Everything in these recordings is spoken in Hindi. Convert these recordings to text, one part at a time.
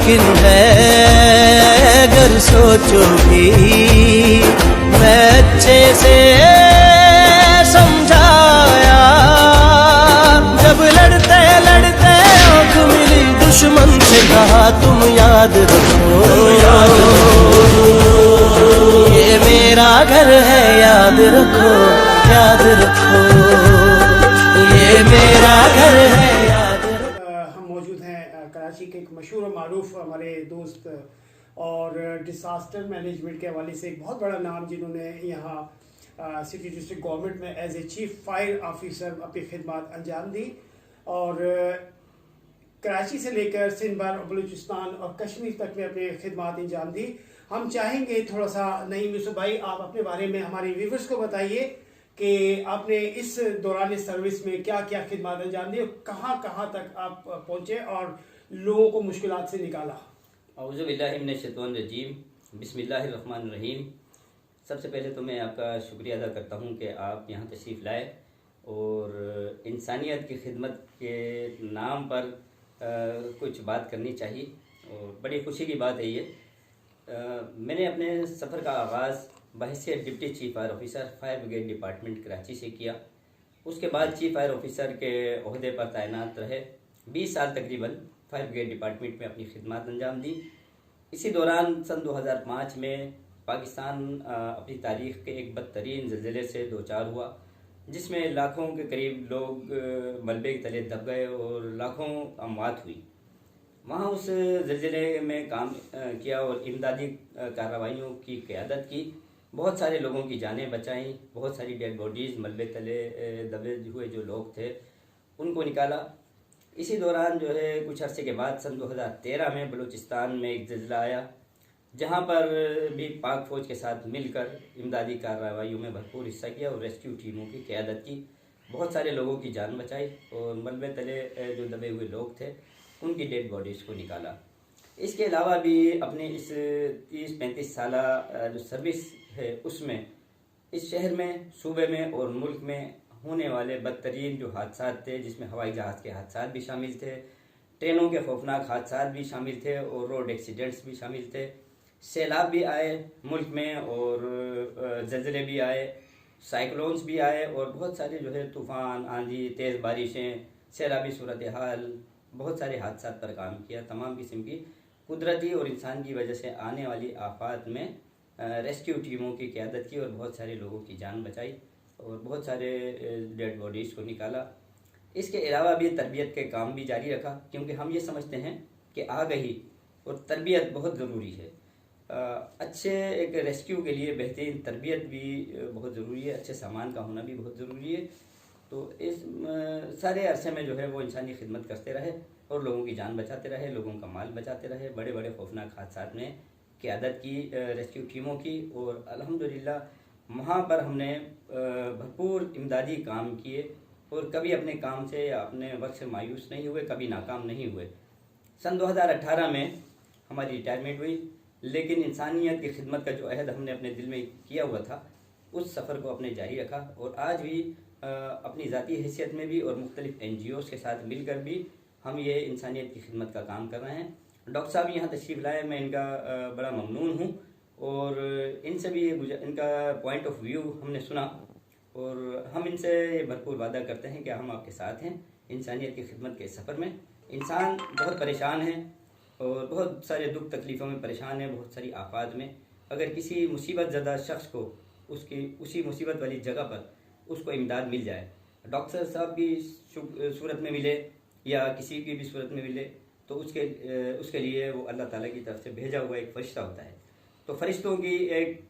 मुश्किल है अगर सोचोगी, मैं अच्छे से समझाया। जब लड़ते लड़ते आँख मिली दुश्मन से कहा तुम याद रखो, ये मेरा घर है याद रखो, याद रखो, ये मेरा घर है याद रखो। हम मौजूद हैं कराची के एक मशहूर और मारूफ हमारे दोस्त और डिसास्टर मैनेजमेंट के हवाले से एक बहुत बड़ा नाम, जिन्होंने यहाँ सिटी डिस्ट्रिक्ट गवर्नमेंट में as a chief fire officer अपनी खिदमत अंजाम दी और कराची से लेकर सिंध भर, बलूचिस्तान और कश्मीर तक में अपने खिदमत अंजाम दी। हम चाहेंगे थोड़ा सा नईम यूसुफ भाई, आप अपने बारे में हमारे व्यूवर्स को बताइए कि आपने इस दौरान सर्विस में क्या क्या खिदमत अंजाम दी और कहाँ कहाँ तक आप पहुँचे और लोगों को मुश्किलात से निकाला। औज़ु बिल्लाहि मिनश शैतानिर रजीम, बिस्मिल्लाहिर रहमानिर रहीम। सबसे पहले तो मैं आपका शुक्रिया अदा करता हूँ कि आप यहाँ तशरीफ़ लाए और इंसानियत की खिदमत के नाम पर कुछ बात करनी चाहिए और बड़ी खुशी की बात है ये। मैंने अपने सफ़र का आगाज़ बहैसियत deputy chief fire officer fire brigade department Karachi से किया। उसके बाद चीफ फायर ऑफिसर के ओहदे पर तैनात रहे। 20 साल तकरीबन फायर ब्रिगेड डिपार्टमेंट में अपनी खिदमत अंजाम दी। इसी दौरान सन 2005 में पाकिस्तान अपनी तारीख़ के एक बदतरीन ज़लज़ले से दो चार हुआ, जिसमें लाखों के करीब लोग मलबे के तले दब गए और लाखों अमवात हुई। वहाँ उस ज़लज़ले में काम किया और इमदादी कार्रवाइयों की क़यादत की। बहुत सारे लोगों की जानें बचाईं, बहुत सारी डेड बॉडीज़ मलबे तले दबे हुए जो लोग थे उनको निकाला। इसी दौरान जो है कुछ अरसे के बाद सन 2013 में बलूचिस्तान में एक ज़लज़ला आया, जहाँ पर भी पाक फ़ौज के साथ मिलकर इमदादी कार्रवाइयों में भरपूर हिस्सा किया और रेस्क्यू टीमों की क़यादत की। बहुत सारे लोगों की जान बचाई और मलबे तले जो दबे हुए लोग थे उनकी डेड बॉडीज़ को निकाला। इसके अलावा भी अपनी इस 30-35 साल जो सर्विस है उसमें इस शहर में, सूबे में और मुल्क में होने वाले बदतरीन जो हादसा थे, जिसमें हवाई जहाज़ के हादसा भी शामिल थे, ट्रेनों के खौफनाक हादसा भी शामिल थे और रोड एक्सीडेंट्स भी शामिल थे। सैलाब भी आए मुल्क में और ज़लज़ले भी आए, साइक्लोन्स भी आए और बहुत सारे जो है तूफ़ान, आंधी, तेज़ बारिशें, सैलाबी सूरत हाल, बहुत सारे हादसा पर काम किया। तमाम किस्म की कुदरती और इंसान की वजह से आने वाली आफात में रेस्क्यू टीमों की क़यादत की और बहुत सारे लोगों की जान बचाई और बहुत सारे डेड बॉडीज़ को निकाला। इसके अलावा भी तरबियत के काम भी जारी रखा, क्योंकि हम ये समझते हैं कि आगाही और तरबियत बहुत ज़रूरी है। अच्छे एक रेस्क्यू के लिए बेहतरीन तरबियत भी बहुत ज़रूरी है, अच्छे सामान का होना भी बहुत ज़रूरी है। तो इस सारे अरसे में जो है वो इंसानी खिदमत करते रहे और लोगों की जान बचाते रहे, लोगों का माल बचाते रहे। बड़े बड़े खौफनाक हादसात में क़यादत की रेस्क्यू टीमों की और अल्हम्दुलिल्लाह वहाँ पर हमने भरपूर इमदादी काम किए और कभी अपने काम से या अपने वक्त से मायूस नहीं हुए, कभी नाकाम नहीं हुए। सन 2018 में हमारी रिटायरमेंट हुई, लेकिन इंसानियत की खिदमत का जो अहद हमने अपने दिल में किया हुआ था उस सफ़र को अपने जारी रखा और आज भी अपनी ज़ाती हैसियत में भी और मुख्तलिफ NGOs के साथ मिलकर भी हम ये इंसानियत की खिदमत का काम कर रहे हैं। डॉक्टर साहब यहाँ तशरीफ़ लाए, मैं इनका बड़ा ममनून हूँ और इनसे भी इनका पॉइंट ऑफ व्यू हमने सुना और हम इनसे भरपूर वादा करते हैं कि हम आपके साथ हैं इंसानियत की खिदमत के सफ़र में। इंसान बहुत परेशान है और बहुत सारे दुख तकलीफ़ों में परेशान है, बहुत सारी आफात में। अगर किसी मुसीबत ज़दा शख्स को उसकी उसी मुसीबत वाली जगह पर उसको इमदाद मिल जाए, डॉक्टर साहब की सूरत में मिले या किसी की भी सूरत में मिले, तो उसके लिए वो अल्लाह ताला की तरफ से भेजा हुआ एक फ़रिश्ता होता है। तो फ़रिश्तों की एक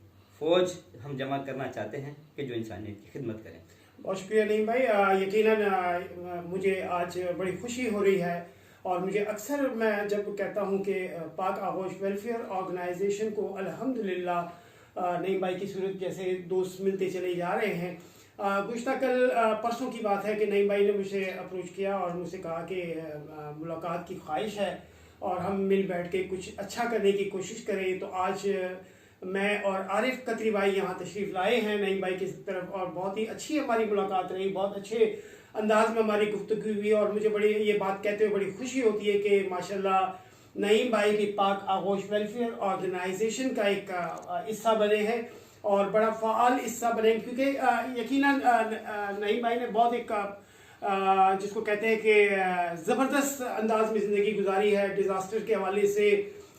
फ़ौज हम जमा करना चाहते हैं कि जो इंसानियत की खिदमत करें। बहुत शुक्रिया नईम भाई। यकीनन मुझे आज बड़ी खुशी हो रही है और मुझे अक्सर मैं जब कहता हूँ कि पाक आगोश वेलफेयर ऑर्गेनाइजेशन को अल्हम्दुलिल्लाह नईम भाई की सूरत जैसे दोस्त मिलते चले जा रहे हैं। गुज़िश्ता कल परसों की बात है कि नईम भाई ने मुझे अप्रोच किया और मुझसे कहा कि मुलाकात की ख्वाहिश है और हम मिल बैठ के कुछ अच्छा करने की कोशिश करें। तो आज मैं और आरिफ कतरी भाई यहाँ तशरीफ़ लाए हैं नईम भाई की तरफ और बहुत ही अच्छी हमारी मुलाकात रही, बहुत अच्छे अंदाज में हमारी गुफ्तगू हुई और मुझे बड़ी ये बात कहते हुए बड़ी खुशी होती है कि माशाल्लाह नईम भाई की पाक आगोश वेलफेयर ऑर्गेनाइजेशन का एक हिस्सा बने हैं और बड़ा फ़ाल हिस्सा बने, क्योंकि यकीनन नईम भाई ने बहुत एक जिसको कहते हैं कि ज़बरदस्त अंदाज में ज़िंदगी गुजारी है, डिज़ास्टर के हवाले से,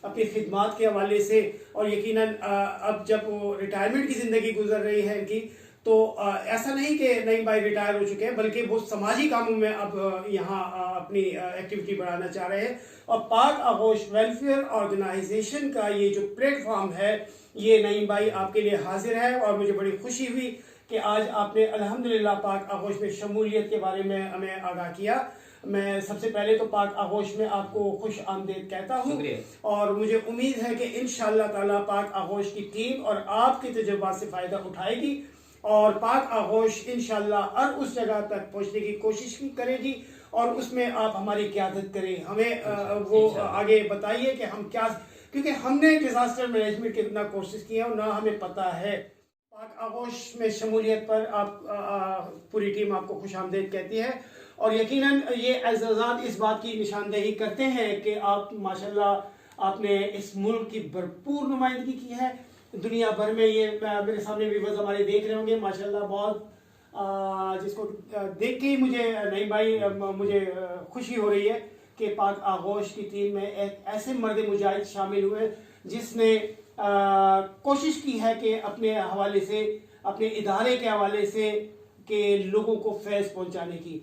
अपनी खिदमात के हवाले से, और यकीनन अब जब वो रिटायरमेंट की ज़िंदगी गुजर रही है इनकी, तो ऐसा नहीं कि नईम भाई रिटायर हो चुके हैं, बल्कि वो समाजी कामों में अब यहाँ अपनी एक्टिविटी बढ़ाना चाह रहे हैं। और पाक आगोश वेलफेयर ऑर्गेनाइजेशन का ये जो प्लेटफॉर्म है, ये नईम भाई आपके लिए हाजिर है और मुझे बड़ी खुशी हुई कि आज आपने अल्हम्दुलिल्लाह पाक आगोश में शमूलियत के बारे में हमें आगाह किया। मैं सबसे पहले तो पाक आगोश में आपको खुश आमदीद कहता हूँ और मुझे उम्मीद है कि इंशाअल्लाह ताला पाक आगोश की टीम और आपके तजुर्बात से फ़ायदा उठाएगी और पाक आगोश इंशाअल्लाह हर उस जगह तक पहुँचने की कोशिश करेगी और उसमें आप हमारी क़यादत करें। हमें वो आगे बताइए कि हम क्या, क्योंकि हमने डिज़ास्टर मैनेजमेंट के इतना कोर्सेज किए हैं और ना हमें पता है। पाक आगोश में शमूलियत पर आप पूरी टीम आपको खुश आमदीद कहती है और यकीनन ये एज़ाज़ात इस बात की निशानदेही करते हैं कि आप माशाल्लाह आपने इस मुल्क की भरपूर नुमाइंदगी की है दुनिया भर में। ये मेरे सामने व्यूअर्स हमारे देख रहे होंगे माशाल्लाह, बहुत जिसको देख के ही मुझे नईम भाई मुझे खुशी हो रही है कि पाक आगोश की टीम में एक ऐसे मर्द मुजाहिद शामिल हुए जिसने कोशिश की है कि अपने हवाले से, अपने इदारे के हवाले से के लोगों को फैज़ पहुंचाने की।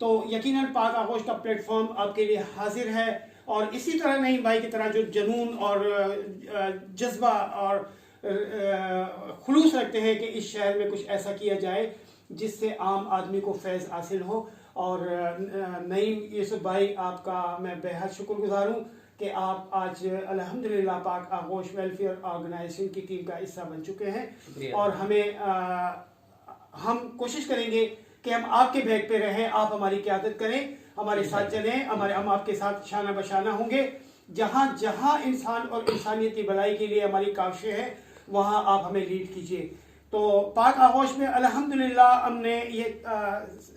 तो यकीनन पाक आगोश का प्लेटफॉर्म आपके लिए हाजिर है और इसी तरह नईम भाई की तरह जो जुनून और जज्बा और खुलूस रखते हैं कि इस शहर में कुछ ऐसा किया जाए जिससे आम आदमी को फैज़ हासिल हो। और नईम यूसुफ भाई, आपका मैं बेहद शुक्रगुजार हूँ कि आप आज अल्हम्दुलिल्लाह पाक आगोश वेलफेयर ऑर्गेनाइजेशन की टीम का हिस्सा बन चुके हैं और हम कोशिश करेंगे कि हम आपके बैग पे रहें, आप हमारी क़यादत करें, हमारे साथ चलें, हम आपके साथ शाना बशाना होंगे। जहाँ जहाँ इंसान और इंसानियत की भलाई के लिए हमारी काविशें हैं वहाँ आप हमें लीड कीजिए। तो पाक आगोश में अल्हम्दुलिल्लाह हमने ये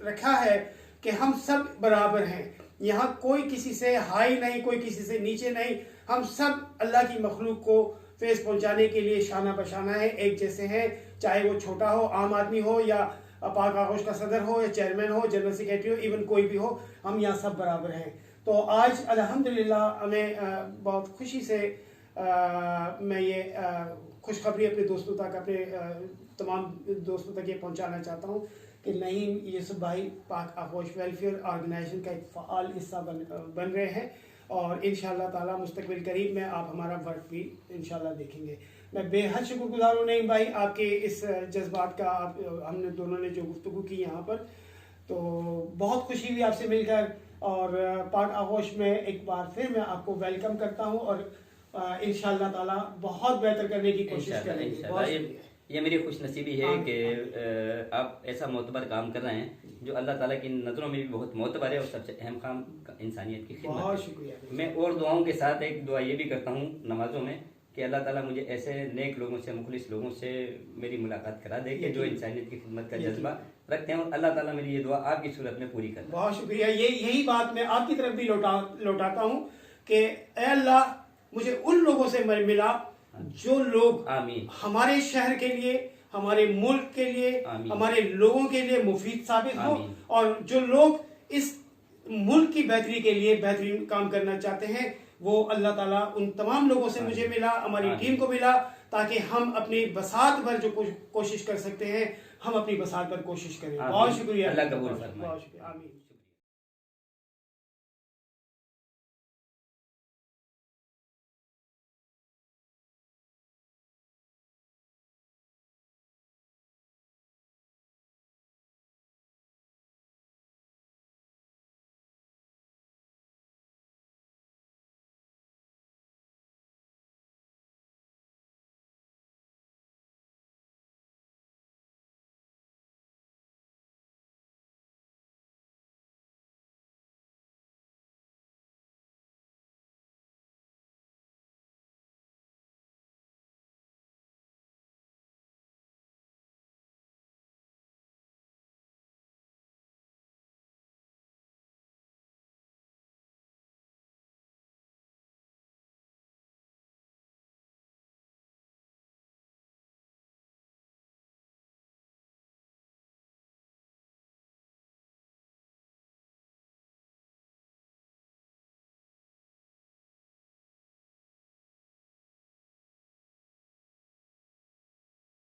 रखा है कि हम सब बराबर हैं, यहाँ कोई किसी से हाई नहीं, कोई किसी से नीचे नहीं, हम सब अल्लाह की मखलूक को फैज़ पहुँचाने के लिए शाना बशाना है, एक जैसे हैं, चाहे वो छोटा हो, आम आदमी हो, या पाक आगोश का सदर हो, या चेयरमैन हो, जनरल सेक्रेटरी हो, इवन कोई भी हो, हम यहाँ सब बराबर हैं। तो आज अल्हम्दुलिल्लाह हमें बहुत खुशी से मैं ये खुशखबरी अपने दोस्तों तक, अपने तमाम दोस्तों तक ये पहुंचाना चाहता हूं कि नईम यूसुफ भाई पाक आगोश वेलफेयर ऑर्गेनाइजेशन का एक फ़ाल हिस्सा बन रहे हैं और इंशाअल्लाह ताला मुस्तक़बिल करीब में आप हमारा वर्क भी इंशाअल्लाह देखेंगे। मैं बेहद शुक्रगुजार हूँ नईम भाई आपके इस जज्बात का। हमने दोनों ने जो गुफ्तगू की यहाँ पर, तो बहुत खुशी हुई आपसे मिलकर और पाक आगोश में एक बार फिर मैं आपको वेलकम करता हूँ और इंशाअल्लाह ताला बहुत बेहतर करने की कोशिश करेंगे। ये मेरी खुश नसीबी है कि आप ऐसा मोतबर काम कर रहे हैं जो अल्लाह ताला की नज़रों में भी बहुत मोतबर है और सबसे अहम काम इंसानियत की खिदमत। बहुत शुक्रिया। मैं और दुआओं के साथ एक दुआ ये भी करता हूँ नमाजों में कि अल्लाह ताला मुझे ऐसे नेक लोगों से, मुखलिस लोगों से मेरी मुलाकात करा दे कि जो इंसानियत की खिदमत का जज्बा रखते हैं और अल्लाह ताला मेरी ये दुआ आपकी सूरत में पूरी कर। बहुत शुक्रिया। यही बात मैं आपकी तरफ भी लौटाता हूँ कि ऐ अल्लाह मुझे उन लोगों से मिला जो लोग हमारे शहर के लिए, हमारे मुल्क के लिए, हमारे लोगों के लिए मुफीद साबित हो और जो लोग इस मुल्क की बेहतरी के लिए बेहतरीन काम करना चाहते हैं, वो अल्लाह ताला उन तमाम लोगों से मुझे मिला, हमारी टीम को मिला, ताकि हम अपनी बसात पर जो कोशिश कर सकते हैं हम अपनी बसात पर कोशिश करें। बहुत शुक्रिया। अल्लाह कबूल फरमाए। बहुत शुक्रिया। आमीन।